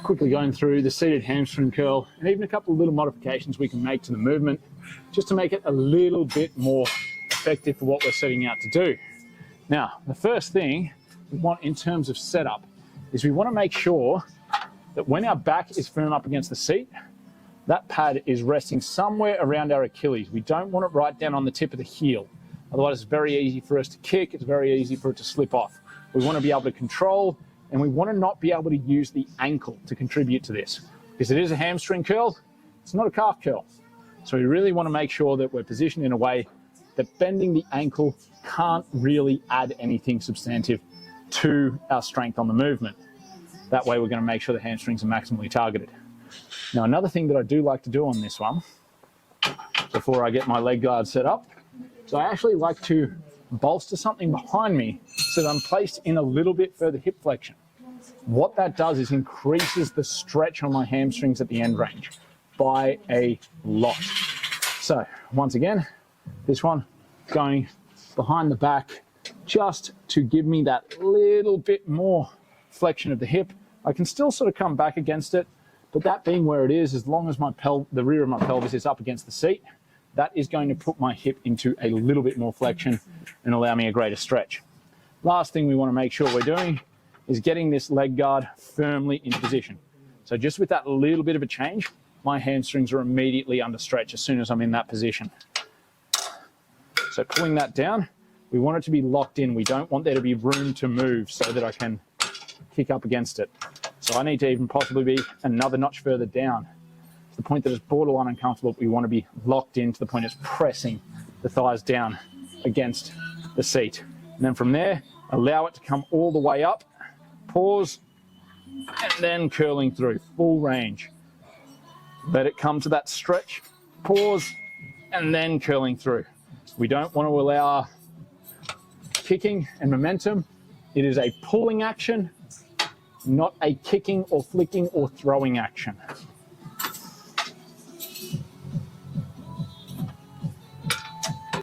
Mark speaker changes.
Speaker 1: Just quickly going through the seated hamstring curl and even a couple of little modifications we can make to the movement just to make it a little bit more effective for what we're setting out to do. Now, the first thing we want in terms of setup is we want to make sure that when our back is firm up against the seat, that pad is resting somewhere around our Achilles. We don't want it right down on the tip of the heel. Otherwise, it's very easy for us to kick. It's very easy for it to slip off. We want to be able to control, and we want to not be able to use the ankle to contribute to this. Because it is a hamstring curl, it's not a calf curl. So we really want to make sure that we're positioned in a way that bending the ankle can't really add anything substantive to our strength on the movement. That way we're going to make sure the hamstrings are maximally targeted. Now, another thing that I do like to do on this one, before I get my leg guard set up, is I actually like to bolster something behind me so that I'm placed in a little bit further hip flexion. What that does is increases the stretch on my hamstrings at the end range by a lot. So once again, this one going behind the back just to give me that little bit more flexion of the hip. I can still sort of come back against it, but that being where it is, as long as the rear of my pelvis is up against the seat, that is going to put my hip into a little bit more flexion and allow me a greater stretch. Last thing we want to make sure we're doing is getting this leg guard firmly in position. So just with that little bit of a change, my hamstrings are immediately under stretch as soon as I'm in that position. So pulling that down, we want it to be locked in. We don't want there to be room to move so that I can kick up against it. So I need to even possibly be another notch further down to the point that it's borderline uncomfortable. We want to be locked in to the point it's pressing the thighs down against the seat. And then from there, allow it to come all the way up, pause, and then curling through, full range. Let it come to that stretch, pause, and then curling through. We don't want to allow kicking and momentum. It is a pulling action, not a kicking or flicking or throwing action.